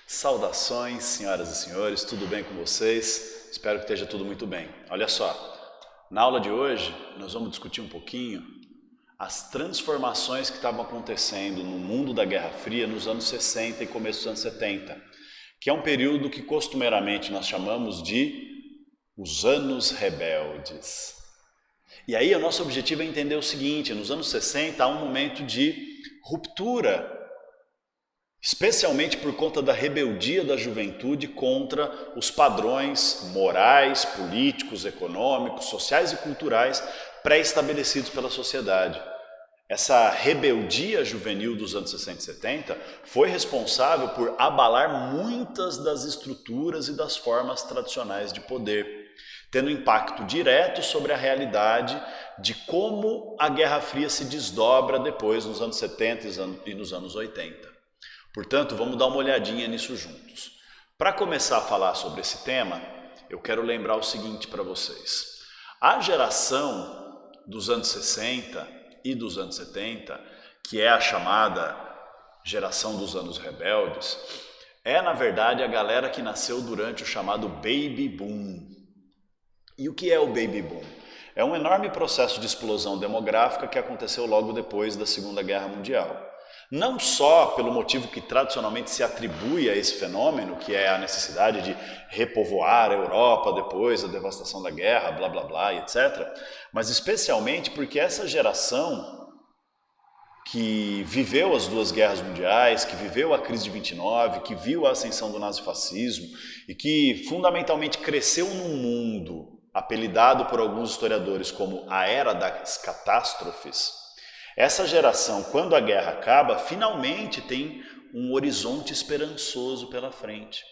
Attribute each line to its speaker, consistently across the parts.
Speaker 1: Saudações, senhoras e senhores, tudo bem com vocês? Espero que esteja tudo muito bem. Olha só, na aula de hoje nós vamos discutir um pouquinho as transformações que estavam acontecendo no mundo da Guerra Fria nos anos 60 e começo dos anos 70, que é um período que costumeiramente nós chamamos de os anos rebeldes. E aí o nosso objetivo é entender o seguinte: nos anos 60 há um momento de ruptura, especialmente por conta da rebeldia da juventude contra os padrões morais, políticos, econômicos, sociais e culturais pré-estabelecidos pela sociedade. Essa rebeldia juvenil dos anos 60 e 70 foi responsável por abalar muitas das estruturas e das formas tradicionais de poder, tendo impacto direto sobre a realidade de como a Guerra Fria se desdobra depois nos anos 70 e nos anos 80. Portanto, vamos dar uma olhadinha nisso juntos. Para começar a falar sobre esse tema, eu quero lembrar o seguinte para vocês. A geração dos anos 60 e dos anos 70, que é a chamada geração dos anos rebeldes, é na verdade a galera que nasceu durante o chamado Baby Boom. E o que é o Baby Boom? É um enorme processo de explosão demográfica que aconteceu logo depois da Segunda Guerra Mundial. Não só pelo motivo que tradicionalmente se atribui a esse fenômeno, que é a necessidade de repovoar a Europa depois da devastação da guerra, blá blá blá, etc., mas especialmente porque essa geração que viveu as duas guerras mundiais, que viveu a crise de 29, que viu a ascensão do nazifascismo e que fundamentalmente cresceu num mundo apelidado por alguns historiadores como a Era das Catástrofes. Essa geração, quando a guerra acaba, finalmente tem um horizonte esperançoso pela frente.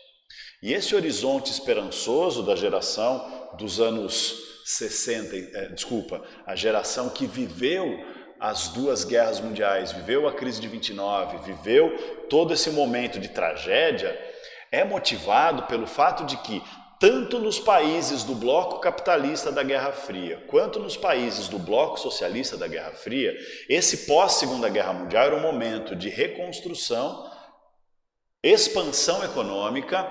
Speaker 1: E esse horizonte esperançoso da geração dos anos 60, a geração que viveu as duas guerras mundiais, viveu a crise de 29, viveu todo esse momento de tragédia, é motivado pelo fato de que tanto nos países do bloco capitalista da Guerra Fria, quanto nos países do bloco socialista da Guerra Fria, esse pós-Segunda Guerra Mundial era um momento de reconstrução, expansão econômica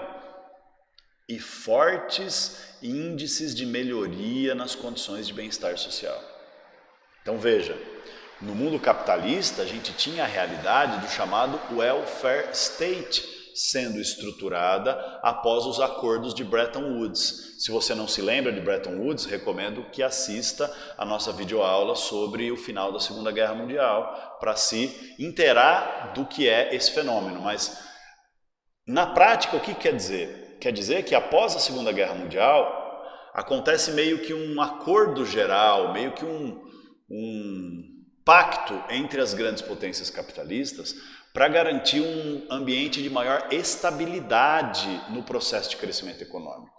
Speaker 1: e fortes índices de melhoria nas condições de bem-estar social. Então veja, no mundo capitalista a gente tinha a realidade do chamado welfare state, sendo estruturada após os acordos de Bretton Woods. Se você não se lembra de Bretton Woods, recomendo que assista a nossa videoaula sobre o final da Segunda Guerra Mundial, para se inteirar do que é esse fenômeno. Mas, na prática, o que quer dizer? Quer dizer que após a Segunda Guerra Mundial, acontece meio que um acordo geral, meio que um pacto entre as grandes potências capitalistas para garantir um ambiente de maior estabilidade no processo de crescimento econômico.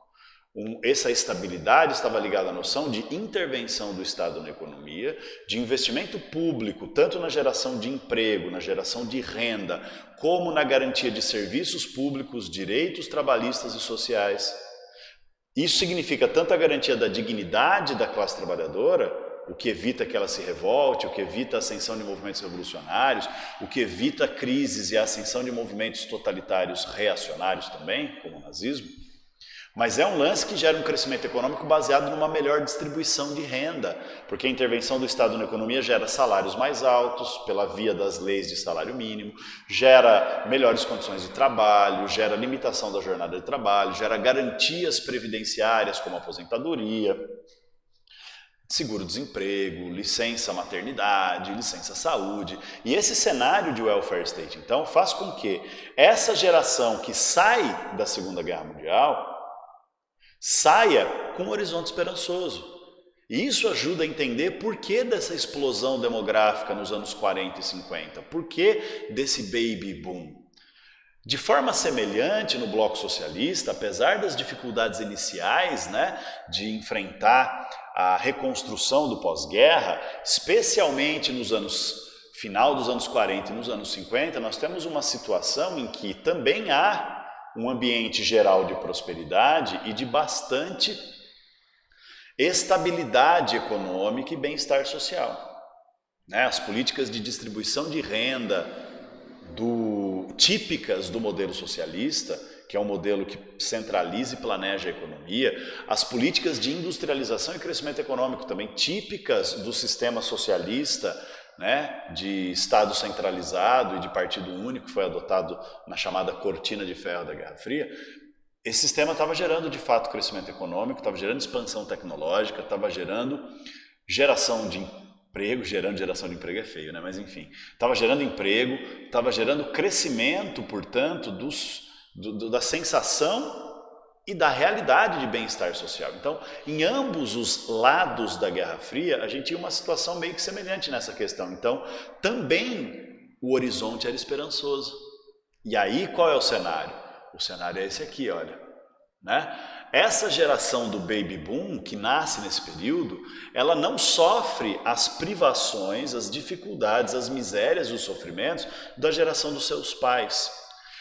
Speaker 1: Essa estabilidade estava ligada à noção de intervenção do Estado na economia, de investimento público, tanto na geração de emprego, na geração de renda, como na garantia de serviços públicos, direitos trabalhistas e sociais. Isso significa tanto a garantia da dignidade da classe trabalhadora, o que evita que ela se revolte, o que evita a ascensão de movimentos revolucionários, o que evita crises e a ascensão de movimentos totalitários reacionários também, como o nazismo. Mas é um lance que gera um crescimento econômico baseado numa melhor distribuição de renda, porque a intervenção do Estado na economia gera salários mais altos, pela via das leis de salário mínimo, gera melhores condições de trabalho, gera limitação da jornada de trabalho, gera garantias previdenciárias como aposentadoria, seguro-desemprego, licença maternidade, licença saúde. E esse cenário de welfare state, então, faz com que essa geração que sai da Segunda Guerra Mundial saia com um horizonte esperançoso. E isso ajuda a entender por que dessa explosão demográfica nos anos 40 e 50, por que desse baby boom. De forma semelhante no bloco socialista, apesar das dificuldades iniciais, de enfrentar a reconstrução do pós-guerra, especialmente nos final dos anos 40 e nos anos 50, nós temos uma situação em que também há um ambiente geral de prosperidade e de bastante estabilidade econômica e bem-estar social. As políticas de distribuição de renda do típicas do modelo socialista, que é um modelo que centraliza e planeja a economia, as políticas de industrialização e crescimento econômico também típicas do sistema socialista, né, de Estado centralizado e de partido único, que foi adotado na chamada cortina de ferro da Guerra Fria. Esse sistema estava gerando de fato crescimento econômico, estava gerando expansão tecnológica, estava gerando geração de emprego, geração de emprego é feio, né? Mas enfim, estava gerando emprego, estava gerando crescimento, portanto, da sensação e da realidade de bem-estar social. Então, em ambos os lados da Guerra Fria, a gente tinha uma situação meio que semelhante nessa questão. Então, também o horizonte era esperançoso. E aí, qual é o cenário? O cenário é esse aqui, olha, né? Essa geração do baby boom, que nasce nesse período, ela não sofre as privações, as dificuldades, as misérias e os sofrimentos da geração dos seus pais.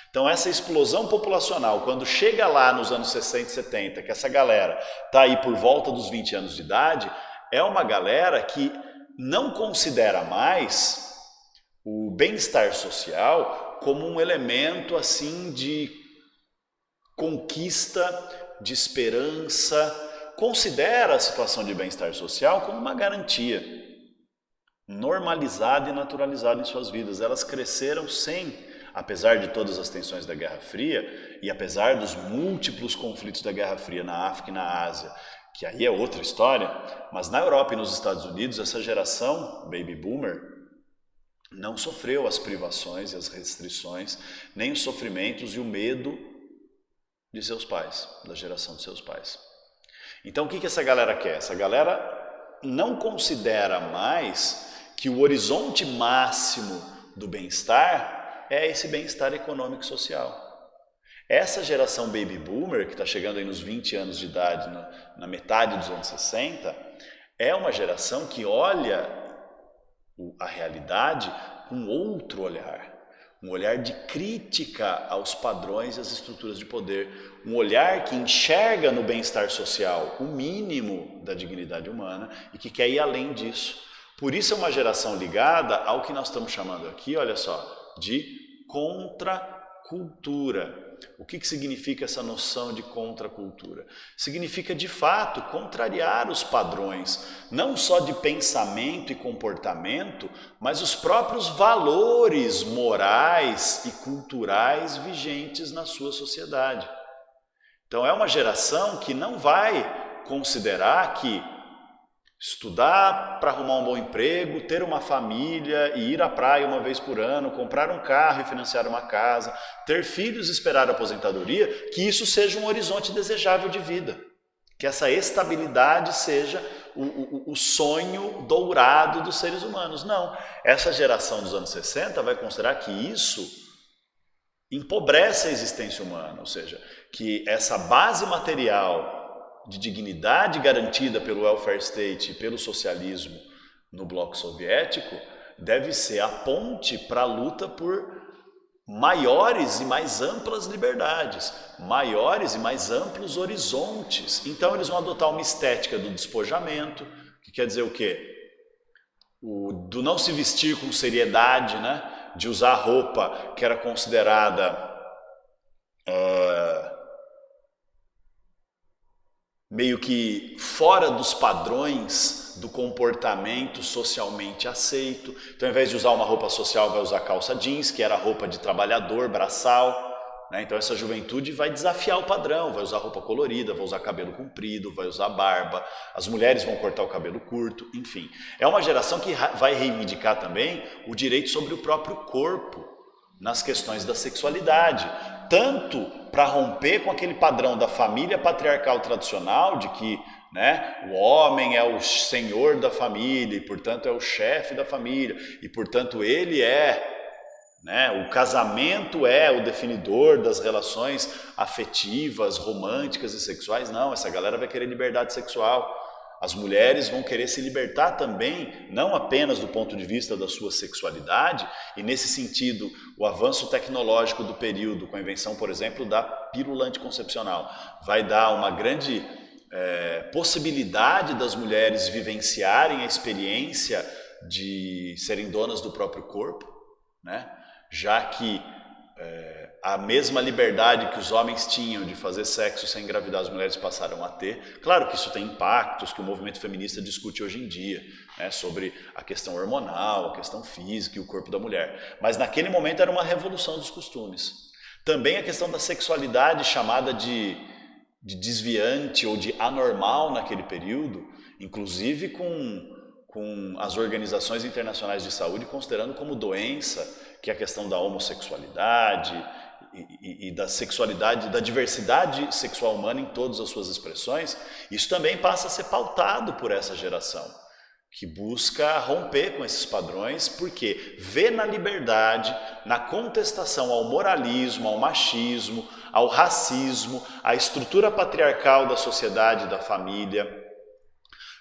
Speaker 1: Então essa explosão populacional, quando chega lá nos anos 60 e 70, que essa galera está aí por volta dos 20 anos de idade, é uma galera que não considera mais o bem-estar social como um elemento assim de conquista, de esperança, considera a situação de bem-estar social como uma garantia normalizada e naturalizada em suas vidas. Elas cresceram sem, apesar de todas as tensões da Guerra Fria e apesar dos múltiplos conflitos da Guerra Fria na África e na Ásia, que aí é outra história, mas na Europa e nos Estados Unidos, essa geração baby boomer não sofreu as privações e as restrições, nem os sofrimentos e o medo de seus pais, da geração de seus pais. Então o que essa galera quer? Essa galera não considera mais que o horizonte máximo do bem-estar é esse bem-estar econômico e social. Essa geração baby boomer, que está chegando aí nos 20 anos de idade, na metade dos anos 60, é uma geração que olha a realidade com outro olhar. Um olhar de crítica aos padrões e às estruturas de poder. Um olhar que enxerga no bem-estar social o mínimo da dignidade humana e que quer ir além disso. Por isso é uma geração ligada ao que nós estamos chamando aqui, olha só, de contracultura. O que significa essa noção de contracultura? Significa, de fato, contrariar os padrões, não só de pensamento e comportamento, mas os próprios valores morais e culturais vigentes na sua sociedade. Então é uma geração que não vai considerar que estudar para arrumar um bom emprego, ter uma família e ir à praia uma vez por ano, comprar um carro e financiar uma casa, ter filhos e esperar a aposentadoria, que isso seja um horizonte desejável de vida. Que essa estabilidade seja o sonho dourado dos seres humanos. Não, essa geração dos anos 60 vai considerar que isso empobrece a existência humana, ou seja, que essa base material de dignidade garantida pelo welfare state e pelo socialismo no bloco soviético deve ser a ponte para a luta por maiores e mais amplas liberdades, maiores e mais amplos horizontes. Então eles vão adotar uma estética do despojamento, que quer dizer o quê? Do não se vestir com seriedade, né? De usar roupa que era considerada meio que fora dos padrões do comportamento socialmente aceito. Então, ao invés de usar uma roupa social, vai usar calça jeans, que era roupa de trabalhador, braçal, né? Então, essa juventude vai desafiar o padrão, vai usar roupa colorida, vai usar cabelo comprido, vai usar barba, as mulheres vão cortar o cabelo curto, enfim. É uma geração que vai reivindicar também o direito sobre o próprio corpo, nas questões da sexualidade, tanto para romper com aquele padrão da família patriarcal tradicional de que, né, o homem é o senhor da família e, portanto, é o chefe da família e, portanto, ele é, né, o casamento é o definidor das relações afetivas, românticas e sexuais. Não, essa galera vai querer liberdade sexual. As mulheres vão querer se libertar também, não apenas do ponto de vista da sua sexualidade, e nesse sentido, o avanço tecnológico do período, com a invenção, por exemplo, da pílula anticoncepcional, vai dar uma grande possibilidade das mulheres vivenciarem a experiência de serem donas do próprio corpo, né? Já que a mesma liberdade que os homens tinham de fazer sexo sem engravidar, as mulheres passaram a ter. Claro que isso tem impactos que o movimento feminista discute hoje em dia, né, sobre a questão hormonal, a questão física e o corpo da mulher. Mas naquele momento era uma revolução dos costumes. Também a questão da sexualidade chamada de desviante ou de anormal naquele período, inclusive com as organizações internacionais de saúde considerando como doença, que é a questão da homossexualidade e da sexualidade, da diversidade sexual humana em todas as suas expressões. Isso também passa a ser pautado por essa geração, que busca romper com esses padrões, porque vê na liberdade, na contestação ao moralismo, ao machismo, ao racismo, à estrutura patriarcal da sociedade, da família.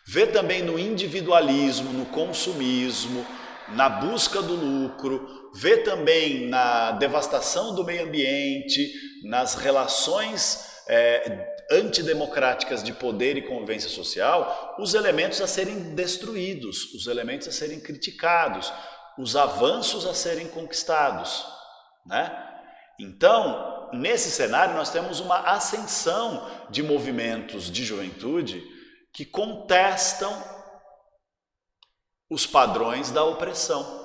Speaker 1: Vê também no individualismo, no consumismo, na busca do lucro, vê também na devastação do meio ambiente, nas relações antidemocráticas de poder e convivência social, os elementos a serem destruídos, os elementos a serem criticados, os avanços a serem conquistados, né? Então, nesse cenário nós temos uma ascensão de movimentos de juventude que contestam os padrões da opressão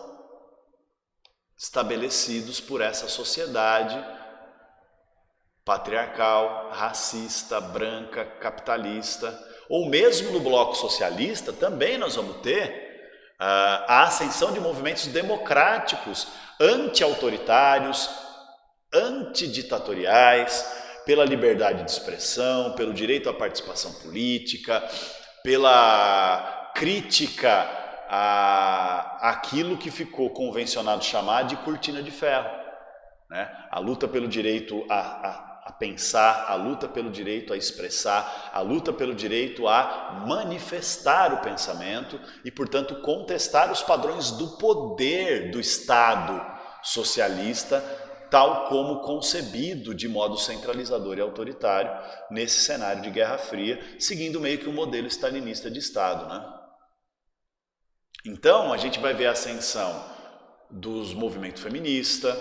Speaker 1: estabelecidos por essa sociedade patriarcal, racista, branca, capitalista. Ou mesmo no bloco socialista também nós vamos ter a ascensão de movimentos democráticos, anti-autoritários, antiditatoriais, pela liberdade de expressão, pelo direito à participação política, pela crítica aquilo que ficou convencionado chamar de cortina de ferro, né? A luta pelo direito a pensar, a luta pelo direito a expressar, a luta pelo direito a manifestar o pensamento e, portanto, contestar os padrões do poder do Estado socialista, tal como concebido de modo centralizador e autoritário nesse cenário de Guerra Fria, seguindo meio que um modelo stalinista de Estado, né? Então, a gente vai ver a ascensão dos movimentos feministas,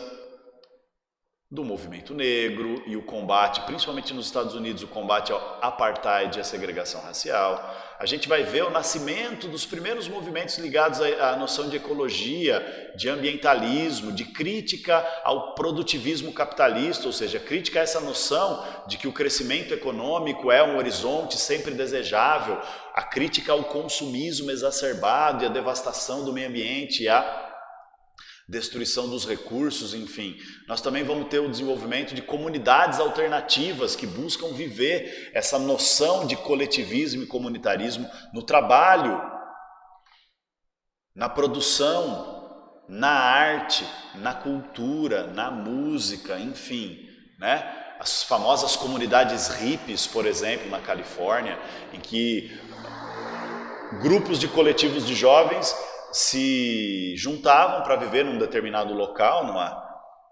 Speaker 1: do movimento negro e o combate, principalmente nos Estados Unidos, o combate ao apartheid e à segregação racial. A gente vai ver o nascimento dos primeiros movimentos ligados à noção de ecologia, de ambientalismo, de crítica ao produtivismo capitalista, ou seja, crítica a essa noção de que o crescimento econômico é um horizonte sempre desejável, a crítica ao consumismo exacerbado e a devastação do meio ambiente e a destruição dos recursos, enfim. Nós também vamos ter o desenvolvimento de comunidades alternativas que buscam viver essa noção de coletivismo e comunitarismo no trabalho, na produção, na arte, na cultura, na música, enfim, né? As famosas comunidades hippies, por exemplo, na Califórnia, em que grupos de coletivos de jovens se juntavam para viver num determinado local,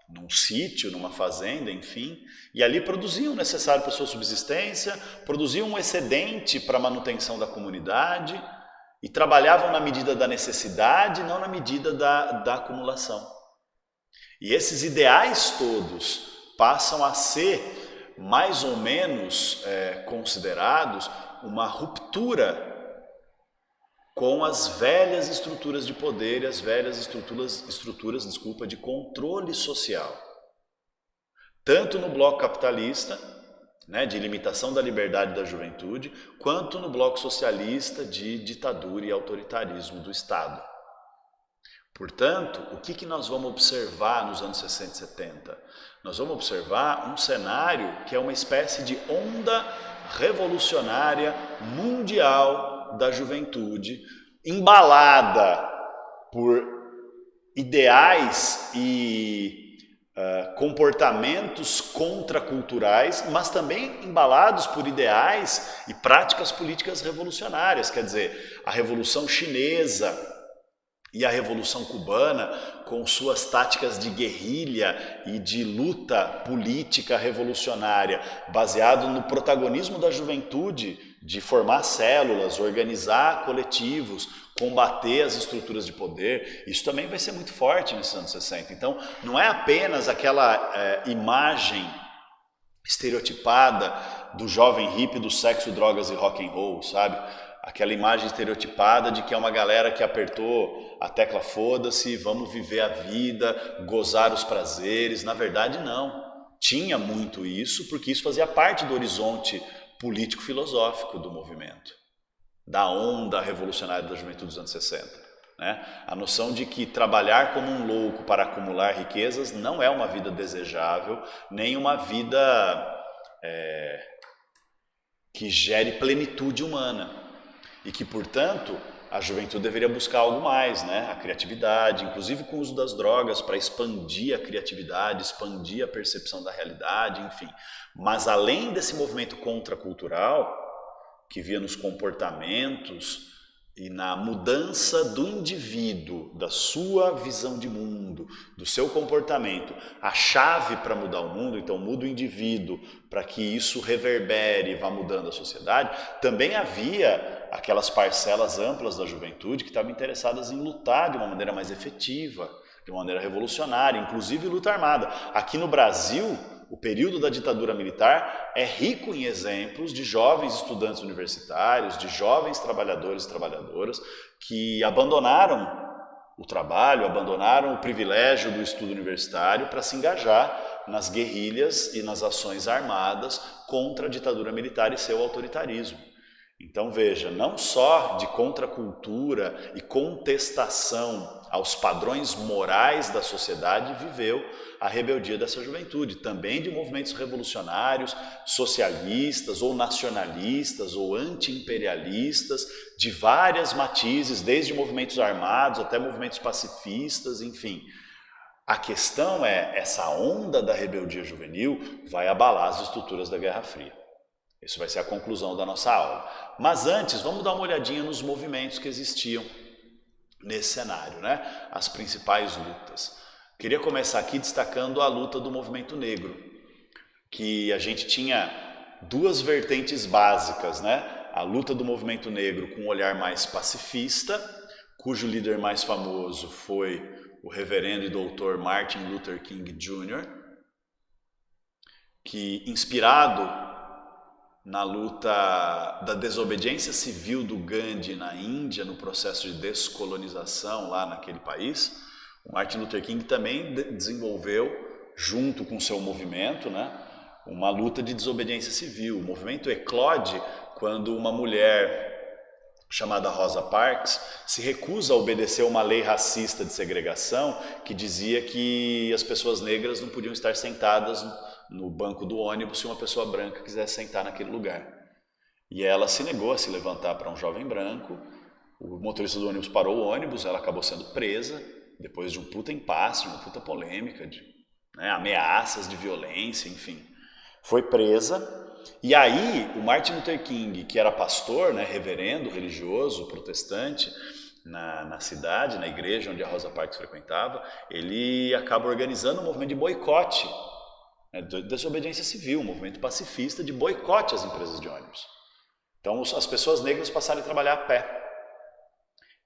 Speaker 1: num sítio, numa fazenda, enfim, e ali produziam o necessário para sua subsistência, produziam um excedente para a manutenção da comunidade e trabalhavam na medida da necessidade, não na medida da acumulação. E esses ideais todos passam a ser mais ou menos considerados uma ruptura com as velhas estruturas de poder e as velhas estruturas de controle social. Tanto no bloco capitalista, né, de limitação da liberdade da juventude, quanto no bloco socialista de ditadura e autoritarismo do Estado. Portanto, o que nós vamos observar nos anos 60 e 70? Nós vamos observar um cenário que é uma espécie de onda revolucionária mundial da juventude, embalada por ideais e comportamentos contraculturais, mas também embalados por ideais e práticas políticas revolucionárias. Quer dizer, a Revolução Chinesa e a Revolução Cubana, com suas táticas de guerrilha e de luta política revolucionária, baseado no protagonismo da juventude de formar células, organizar coletivos, combater as estruturas de poder. Isso também vai ser muito forte nesses anos 60. Então, não é apenas aquela imagem estereotipada do jovem hippie do sexo, drogas e rock and roll, sabe? Aquela imagem estereotipada de que é uma galera que apertou a tecla foda-se, vamos viver a vida, gozar os prazeres. Na verdade, não. Tinha muito isso, porque isso fazia parte do horizonte político-filosófico do movimento, da onda revolucionária da juventude dos anos 60. Né? A noção de que trabalhar como um louco para acumular riquezas não é uma vida desejável, nem uma vida que gere plenitude humana. E que, portanto, a juventude deveria buscar algo mais, né? A criatividade, inclusive com o uso das drogas para expandir a criatividade, expandir a percepção da realidade, enfim. Mas além desse movimento contracultural, que via nos comportamentos e na mudança do indivíduo, da sua visão de mundo, do seu comportamento, a chave para mudar o mundo, então muda o indivíduo para que isso reverbere e vá mudando a sociedade, também havia aquelas parcelas amplas da juventude que estavam interessadas em lutar de uma maneira mais efetiva, de uma maneira revolucionária, inclusive luta armada. Aqui no Brasil, o período da ditadura militar é rico em exemplos de jovens estudantes universitários, de jovens trabalhadores e trabalhadoras que abandonaram o trabalho, abandonaram o privilégio do estudo universitário para se engajar nas guerrilhas e nas ações armadas contra a ditadura militar e seu autoritarismo. Então veja, não só de contracultura e contestação aos padrões morais da sociedade viveu a rebeldia dessa juventude, também de movimentos revolucionários, socialistas ou nacionalistas ou anti-imperialistas, de várias matizes, desde movimentos armados até movimentos pacifistas, enfim. A questão é, essa onda da rebeldia juvenil vai abalar as estruturas da Guerra Fria. Isso vai ser a conclusão da nossa aula. Mas antes, vamos dar uma olhadinha nos movimentos que existiam nesse cenário, né? As principais lutas. Queria começar aqui destacando a luta do movimento negro, que a gente tinha duas vertentes básicas, né? A luta do movimento negro com um olhar mais pacifista, cujo líder mais famoso foi o reverendo e doutor Martin Luther King Jr., que, inspirado na luta da desobediência civil do Gandhi na Índia, no processo de descolonização lá naquele país, o Martin Luther King também desenvolveu, junto com seu movimento, né, uma luta de desobediência civil. O movimento eclode quando uma mulher chamada Rosa Parks se recusa a obedecer a uma lei racista de segregação que dizia que as pessoas negras não podiam estar sentadas no banco do ônibus se uma pessoa branca quisesse sentar naquele lugar. E ela se negou a se levantar para um jovem branco, o motorista do ônibus parou o ônibus, ela acabou sendo presa, depois de um puta impasse, uma puta polêmica, de ameaças de violência, enfim. Foi presa, e aí o Martin Luther King, que era pastor, né, reverendo, religioso, protestante, na cidade, na igreja onde a Rosa Parks frequentava, ele acaba organizando um movimento de boicote, desobediência civil, um movimento pacifista de boicote às empresas de ônibus. Então as pessoas negras passaram a trabalhar a pé.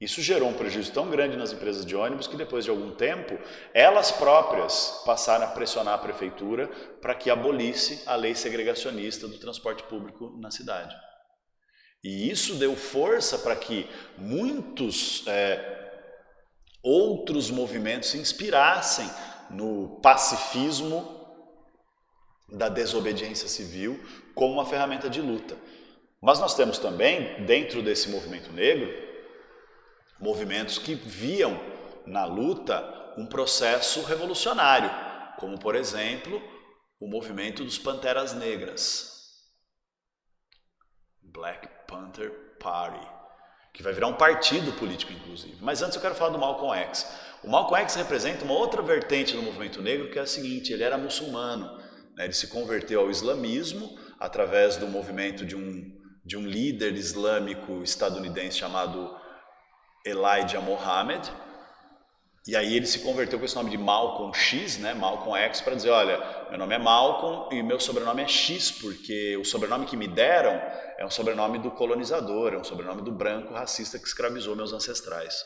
Speaker 1: Isso gerou um prejuízo tão grande nas empresas de ônibus que depois de algum tempo, elas próprias passaram a pressionar a prefeitura para que abolisse a lei segregacionista do transporte público na cidade. E isso deu força para que muitos outros movimentos se inspirassem no pacifismo da desobediência civil como uma ferramenta de luta. Mas nós temos também, dentro desse movimento negro, movimentos que viam na luta um processo revolucionário, como, por exemplo, o movimento dos Panteras Negras, Black Panther Party, que vai virar um partido político, inclusive. Mas antes eu quero falar do Malcolm X. O Malcolm X representa uma outra vertente do movimento negro, que é a seguinte: ele era muçulmano, né? Ele se converteu ao islamismo através do movimento de um líder islâmico estadunidense chamado Elijah Muhammad, E aí ele se converteu com esse nome de Malcolm X, né, Malcolm X, para dizer, olha, meu nome é Malcolm e meu sobrenome é X, porque o sobrenome que me deram é um sobrenome do colonizador, é um sobrenome do branco racista que escravizou meus ancestrais.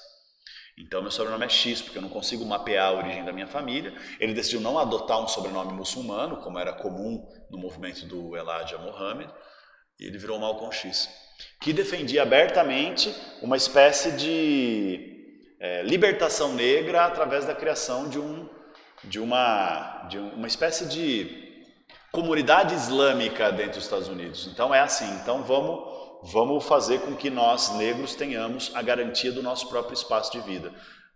Speaker 1: Então meu sobrenome é X, porque eu não consigo mapear a origem da minha família. Ele decidiu não adotar um sobrenome muçulmano, como era comum no movimento do Elijah Muhammad, e ele virou Malcolm X, que defendia abertamente uma espécie de libertação negra através da criação de uma espécie de comunidade islâmica dentro dos Estados Unidos. Então é assim, então vamos fazer com que nós negros tenhamos a garantia do nosso próprio espaço de vida,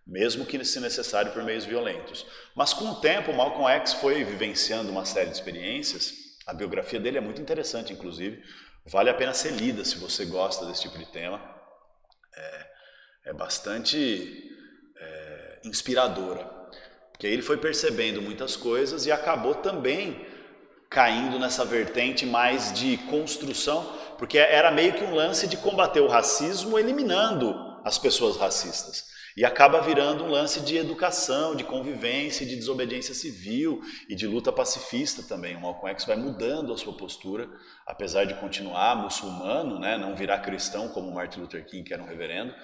Speaker 1: mesmo que se necessário por meios violentos. Mas com o tempo, Malcolm X foi vivenciando uma série de experiências. A biografia dele é muito interessante, inclusive, vale a pena ser lida se você gosta desse tipo de tema. É bastante inspiradora, porque ele foi percebendo muitas coisas e acabou também caindo nessa vertente mais de construção, porque era meio que um lance de combater o racismo eliminando as pessoas racistas. E acaba virando um lance de educação, de convivência, de desobediência civil e de luta pacifista também. O Malcolm X vai mudando a sua postura, apesar de continuar muçulmano, né, não virar cristão como Martin Luther King, que era um reverendo,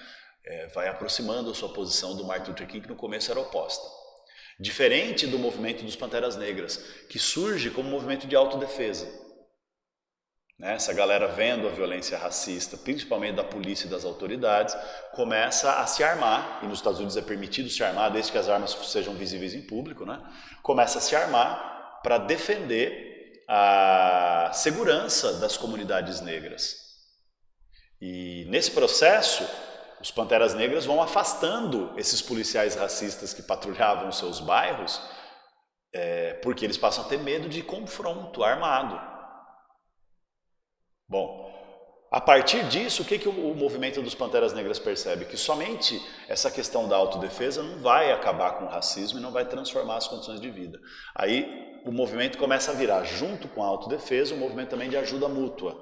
Speaker 1: vai aproximando a sua posição do Martin Luther King, que no começo era oposta. Diferente do movimento dos Panteras Negras, que surge como um movimento de autodefesa. Essa galera, vendo a violência racista, principalmente da polícia e das autoridades, começa a se armar, e nos Estados Unidos é permitido se armar, desde que as armas sejam visíveis em público, né? Começa a se armar para defender a segurança das comunidades negras. E nesse processo, os Panteras Negras vão afastando esses policiais racistas que patrulhavam os seus bairros, porque eles passam a ter medo de confronto armado. Bom, a partir disso, o que o movimento dos Panteras Negras percebe? Que somente essa questão da autodefesa não vai acabar com o racismo e não vai transformar as condições de vida. Aí o movimento começa a virar, junto com a autodefesa, um movimento também de ajuda mútua,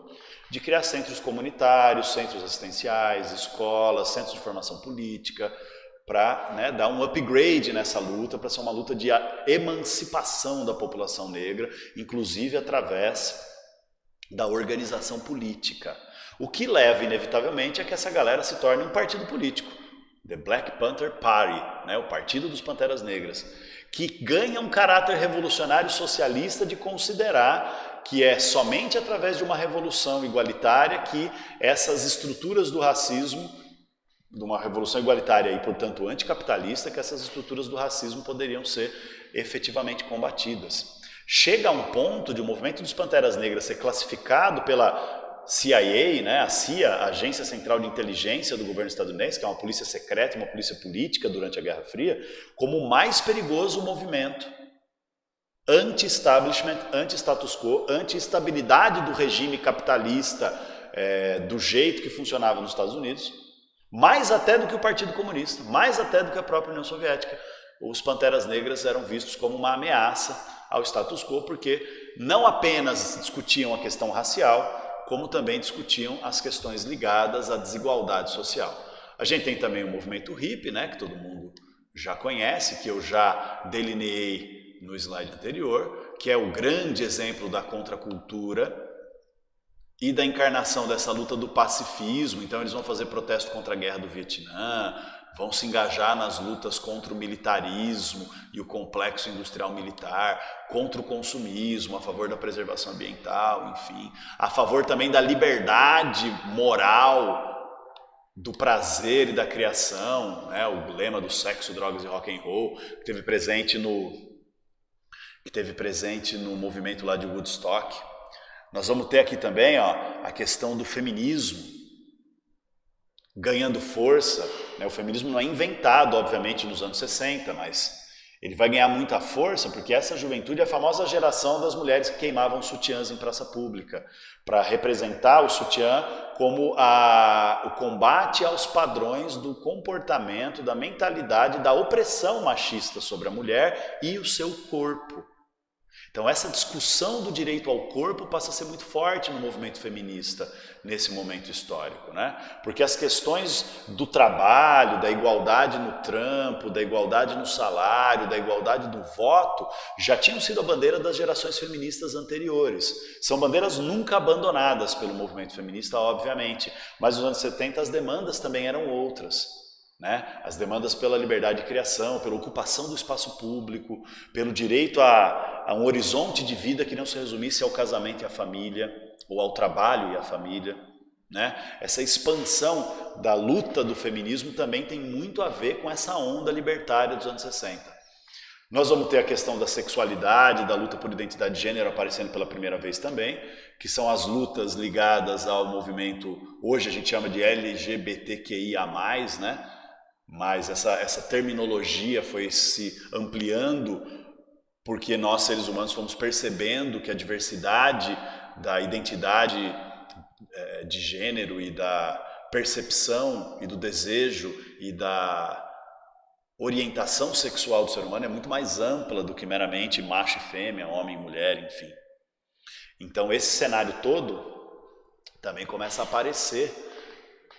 Speaker 1: de criar centros comunitários, centros assistenciais, escolas, centros de formação política, para dar um upgrade nessa luta, para ser uma luta de emancipação da população negra, inclusive através da organização política. O que leva, inevitavelmente, a que essa galera se torne um partido político. The Black Panther Party, o Partido dos Panteras Negras, que ganha um caráter revolucionário socialista de considerar que é somente através de uma revolução igualitária que essas estruturas do racismo, de uma revolução igualitária e, portanto, anticapitalista, que essas estruturas do racismo poderiam ser efetivamente combatidas. Chega a um ponto de o movimento dos Panteras Negras ser classificado pela CIA, a CIA, a Agência Central de Inteligência do governo estadunidense, que é uma polícia secreta e uma polícia política durante a Guerra Fria, como o mais perigoso movimento anti-establishment, anti-status quo, anti-estabilidade do regime capitalista, do jeito que funcionava nos Estados Unidos, mais até do que o Partido Comunista, mais até do que a própria União Soviética. Os Panteras Negras eram vistos como uma ameaça ao status quo, porque não apenas discutiam a questão racial, como também discutiam as questões ligadas à desigualdade social. A gente tem também o movimento hippie, que todo mundo já conhece, que eu já delineei no slide anterior, que é o grande exemplo da contracultura e da encarnação dessa luta do pacifismo. Então eles vão fazer protesto contra a guerra do Vietnã, vão se engajar nas lutas contra o militarismo e o complexo industrial militar, contra o consumismo, a favor da preservação ambiental, enfim, a favor também da liberdade moral, do prazer e da criação, o lema do sexo, drogas e rock and roll, que teve presente no movimento lá de Woodstock. Nós vamos ter aqui também a questão do feminismo ganhando força. O feminismo não é inventado, obviamente, nos anos 60, mas ele vai ganhar muita força porque essa juventude é a famosa geração das mulheres que queimavam sutiãs em praça pública, para representar o sutiã como o combate aos padrões do comportamento, da mentalidade, da opressão machista sobre a mulher e o seu corpo. Então essa discussão do direito ao corpo passa a ser muito forte no movimento feminista nesse momento histórico, né? Porque as questões do trabalho, da igualdade no trampo, da igualdade no salário, da igualdade do voto, já tinham sido a bandeira das gerações feministas anteriores. São bandeiras nunca abandonadas pelo movimento feminista, obviamente, mas nos anos 70 as demandas também eram outras. Né? As demandas pela liberdade de criação, pela ocupação do espaço público, pelo direito a um horizonte de vida que não se resumisse ao casamento e à família, ou ao trabalho e à família. Né? Essa expansão da luta do feminismo também tem muito a ver com essa onda libertária dos anos 60. Nós vamos ter a questão da sexualidade, da luta por identidade de gênero aparecendo pela primeira vez também, que são as lutas ligadas ao movimento, hoje a gente chama de LGBTQIA+, né? Mas essa terminologia foi se ampliando porque nós, seres humanos, fomos percebendo que a diversidade da identidade de gênero e da percepção e do desejo e da orientação sexual do ser humano é muito mais ampla do que meramente macho e fêmea, homem e mulher, enfim. Então esse cenário todo também começa a aparecer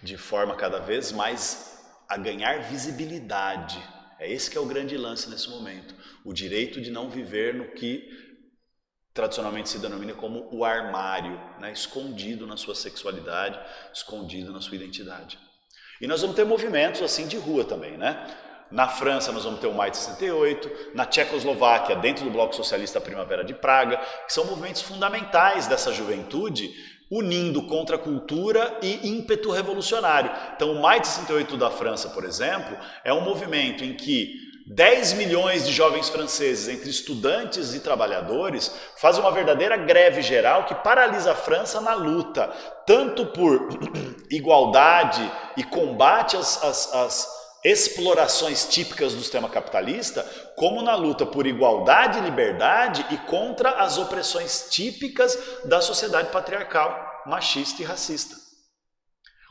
Speaker 1: de forma cada vez mais a ganhar visibilidade. É esse que é o grande lance nesse momento. O direito de não viver no que tradicionalmente se denomina como o armário, né? Escondido na sua sexualidade, escondido na sua identidade. E nós vamos ter movimentos assim de rua também, né? Na França nós vamos ter o Maio de 68, na Tchecoslováquia, dentro do Bloco Socialista, a Primavera de Praga, que são movimentos fundamentais dessa juventude, unindo contracultura e ímpeto revolucionário. Então o Maio de 68 da França, por exemplo, é um movimento em que 10 milhões de jovens franceses, entre estudantes e trabalhadores, fazem uma verdadeira greve geral que paralisa a França na luta, tanto por igualdade e combate às explorações típicas do sistema capitalista, como na luta por igualdade e liberdade e contra as opressões típicas da sociedade patriarcal, machista e racista.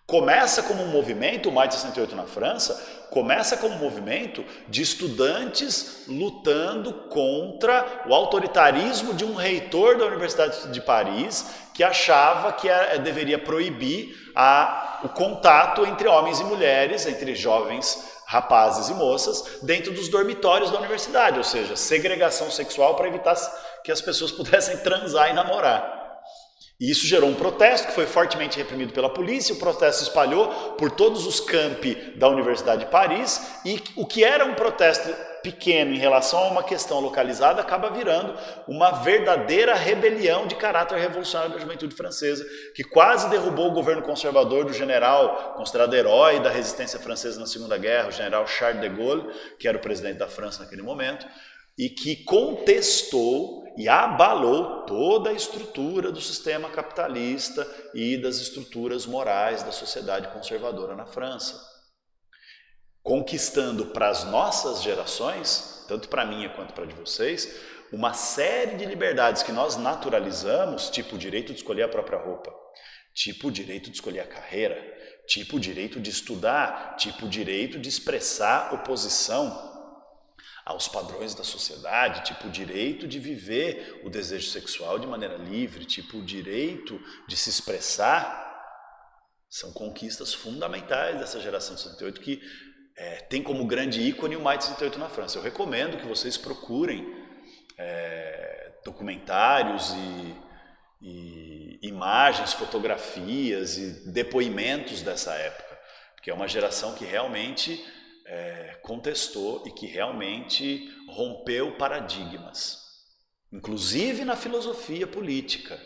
Speaker 1: Começa como um movimento, o Maio de 68 na França, começa como um movimento de estudantes lutando contra o autoritarismo de um reitor da Universidade de Paris que achava que deveria proibir o contato entre homens e mulheres, entre jovens rapazes e moças, dentro dos dormitórios da universidade, ou seja, segregação sexual para evitar que as pessoas pudessem transar e namorar. E isso gerou um protesto que foi fortemente reprimido pela polícia, o protesto se espalhou por todos os campi da Universidade de Paris e o que era um protesto pequeno em relação a uma questão localizada acaba virando uma verdadeira rebelião de caráter revolucionário da juventude francesa, que quase derrubou o governo conservador do general, considerado herói da resistência francesa na Segunda Guerra, o general Charles de Gaulle, que era o presidente da França naquele momento, e que contestou e abalou toda a estrutura do sistema capitalista e das estruturas morais da sociedade conservadora na França. Conquistando para as nossas gerações, tanto para a minha quanto para a de vocês, uma série de liberdades que nós naturalizamos, tipo o direito de escolher a própria roupa, tipo o direito de escolher a carreira, tipo o direito de estudar, tipo o direito de expressar oposição aos padrões da sociedade, tipo o direito de viver o desejo sexual de maneira livre, tipo o direito de se expressar, são conquistas fundamentais dessa geração de 68 que tem como grande ícone o Maio de 68 na França. Eu recomendo que vocês procurem documentários e imagens, fotografias e depoimentos dessa época, porque é uma geração que realmente contestou e que realmente rompeu paradigmas, inclusive na filosofia política.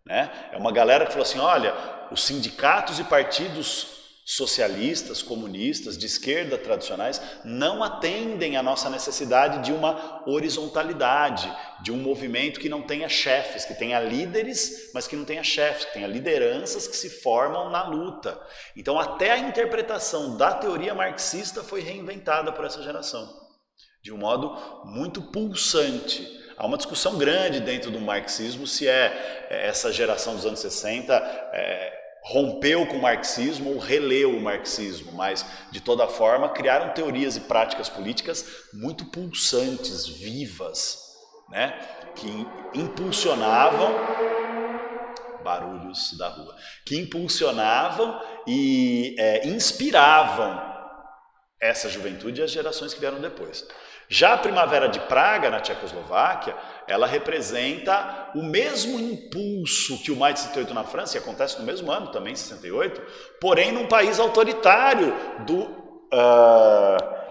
Speaker 1: Né? É uma galera que falou assim, olha, os sindicatos e partidos socialistas, comunistas, de esquerda tradicionais, não atendem à nossa necessidade de uma horizontalidade, de um movimento que não tenha chefes, que tenha líderes, mas que não tenha chefes, que tenha lideranças que se formam na luta. Então até a interpretação da teoria marxista foi reinventada por essa geração, de um modo muito pulsante. Há uma discussão grande dentro do marxismo se essa geração dos anos 60 rompeu com o marxismo ou releu o marxismo, mas de toda forma criaram teorias e práticas políticas muito pulsantes, vivas, né, que impulsionavam barulhos da rua, que impulsionavam e inspiravam essa juventude e as gerações que vieram depois. Já a Primavera de Praga, na Tchecoslováquia, ela representa o mesmo impulso que o Maio de 68 na França, que acontece no mesmo ano também, em 68, porém num país autoritário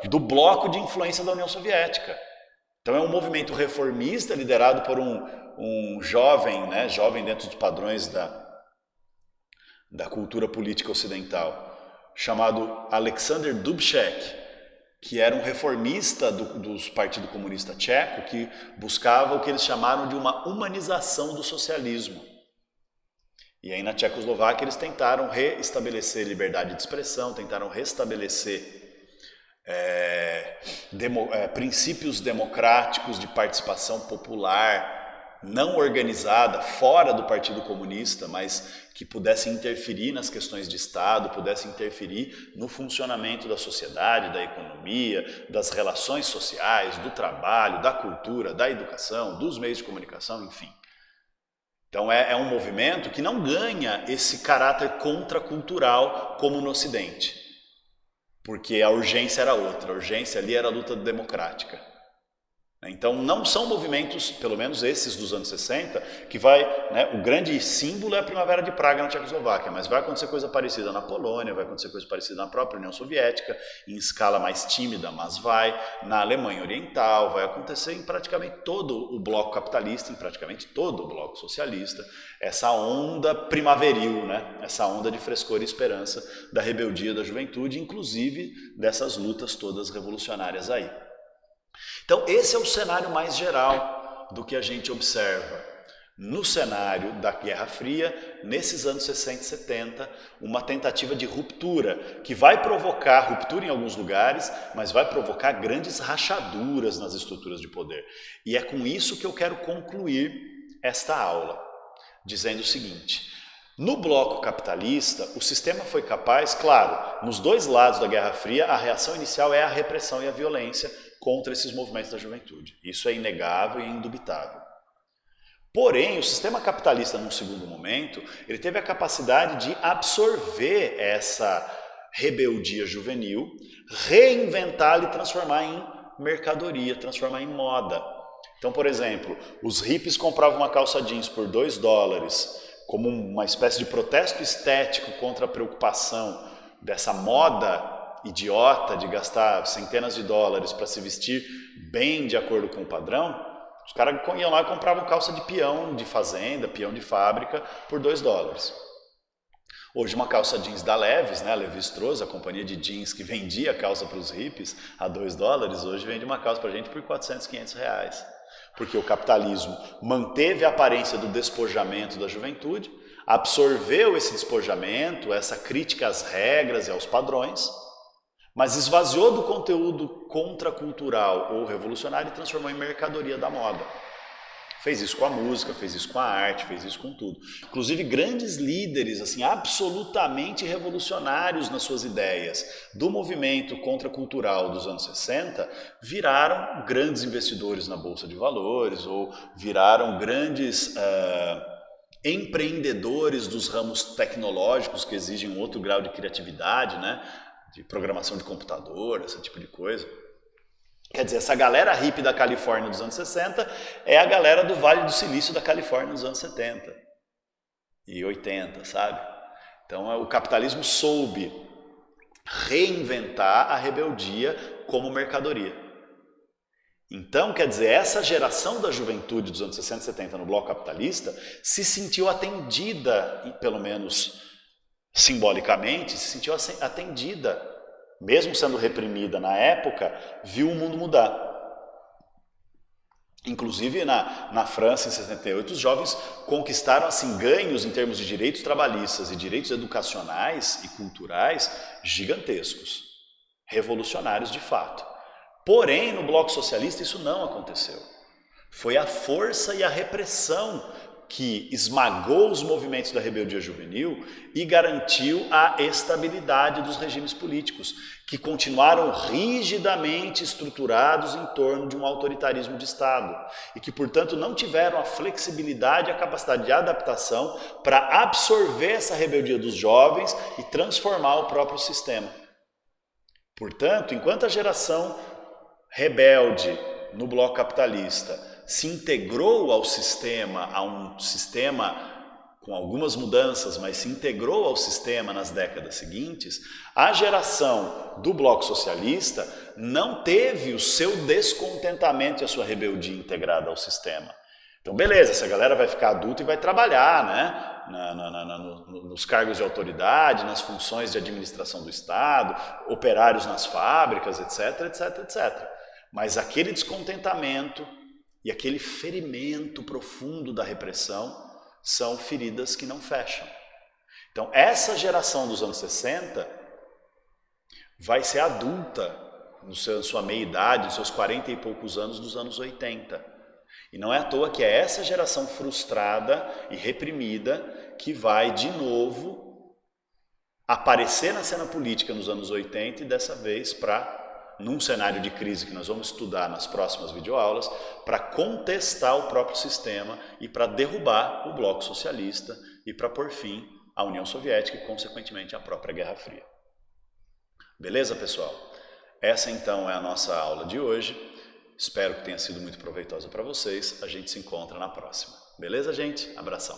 Speaker 1: do bloco de influência da União Soviética. Então é um movimento reformista liderado por um jovem, né, jovem dentro dos padrões da cultura política ocidental, chamado Alexander Dubček, que era um reformista do Partido Comunista Tcheco, que buscava o que eles chamaram de uma humanização do socialismo. E aí na Tchecoslováquia eles tentaram reestabelecer liberdade de expressão, tentaram restabelecer princípios democráticos de participação popular, não organizada, fora do Partido Comunista, mas que pudesse interferir nas questões de Estado, pudesse interferir no funcionamento da sociedade, da economia, das relações sociais, do trabalho, da cultura, da educação, dos meios de comunicação, enfim. Então é um movimento que não ganha esse caráter contracultural como no Ocidente, porque a urgência era outra, a urgência ali era a luta democrática. Então não são movimentos, pelo menos esses dos anos 60, que o grande símbolo é a Primavera de Praga na Tchecoslováquia, mas vai acontecer coisa parecida na Polônia, vai acontecer coisa parecida na própria União Soviética, em escala mais tímida, mas na Alemanha Oriental, vai acontecer em praticamente todo o bloco capitalista, em praticamente todo o bloco socialista, essa onda primaveril, né? Essa onda de frescor e esperança da rebeldia da juventude, inclusive dessas lutas todas revolucionárias aí. Então esse é o cenário mais geral do que a gente observa no cenário da Guerra Fria, nesses anos 60 e 70, uma tentativa de ruptura, que vai provocar ruptura em alguns lugares, mas vai provocar grandes rachaduras nas estruturas de poder. E é com isso que eu quero concluir esta aula, dizendo o seguinte: no bloco capitalista, o sistema foi capaz, claro, nos dois lados da Guerra Fria, a reação inicial é a repressão e a violência contra esses movimentos da juventude. Isso é inegável e indubitável. Porém, o sistema capitalista, num segundo momento, ele teve a capacidade de absorver essa rebeldia juvenil, reinventá-la e transformar em mercadoria, transformar em moda. Então, por exemplo, os hippies compravam uma calça jeans por $2, como uma espécie de protesto estético contra a preocupação dessa moda idiota de gastar centenas de dólares para se vestir bem de acordo com o padrão. Os caras iam lá e compravam calça de peão de fazenda, peão de fábrica por $2. Hoje uma calça jeans da Levi's, né, a Levi-Strauss, a companhia de jeans que vendia calça para os hippies a $2, hoje vende uma calça para a gente por R$400, R$500. Porque o capitalismo manteve a aparência do despojamento da juventude, absorveu esse despojamento, essa crítica às regras e aos padrões, mas esvaziou do conteúdo contracultural ou revolucionário e transformou em mercadoria da moda. Fez isso com a música, fez isso com a arte, fez isso com tudo. Inclusive grandes líderes, assim, absolutamente revolucionários nas suas ideias do movimento contracultural dos anos 60, viraram grandes investidores na Bolsa de Valores ou viraram grandes empreendedores dos ramos tecnológicos que exigem um outro grau de criatividade, né? De programação de computador, esse tipo de coisa. Quer dizer, essa galera hippie da Califórnia dos anos 60 é a galera do Vale do Silício da Califórnia nos anos 70 e 80, sabe? Então o capitalismo soube reinventar a rebeldia como mercadoria. Então, quer dizer, essa geração da juventude dos anos 60 e 70 no bloco capitalista se sentiu atendida, pelo menos simbolicamente, se sentiu atendida, mesmo sendo reprimida na época, viu o mundo mudar. Inclusive na França, em 68, os jovens conquistaram assim, ganhos em termos de direitos trabalhistas e direitos educacionais e culturais gigantescos, revolucionários de fato. Porém, no bloco socialista isso não aconteceu. Foi a força e a repressão que esmagou os movimentos da rebeldia juvenil e garantiu a estabilidade dos regimes políticos, que continuaram rigidamente estruturados em torno de um autoritarismo de Estado e que, portanto, não tiveram a flexibilidade e a capacidade de adaptação para absorver essa rebeldia dos jovens e transformar o próprio sistema. Portanto, enquanto a geração rebelde no bloco capitalista se integrou ao sistema, a um sistema com algumas mudanças, mas se integrou ao sistema nas décadas seguintes, a geração do bloco socialista não teve o seu descontentamento e a sua rebeldia integrada ao sistema. Então, beleza, essa galera vai ficar adulta e vai trabalhar, né? Nos cargos de autoridade, nas funções de administração do Estado, operários nas fábricas, etc, etc, etc. Mas aquele descontentamento e aquele ferimento profundo da repressão são feridas que não fecham. Então, essa geração dos anos 60 vai ser adulta na sua meia-idade, nos seus 40 e poucos anos dos anos 80. E não é à toa que é essa geração frustrada e reprimida que vai, de novo, aparecer na cena política nos anos 80 e dessa vez num cenário de crise que nós vamos estudar nas próximas videoaulas, para contestar o próprio sistema e para derrubar o bloco socialista e para pôr fim à União Soviética e, consequentemente, à própria Guerra Fria. Beleza, pessoal? Essa, então, é a nossa aula de hoje. Espero que tenha sido muito proveitosa para vocês. A gente se encontra na próxima. Beleza, gente? Abração.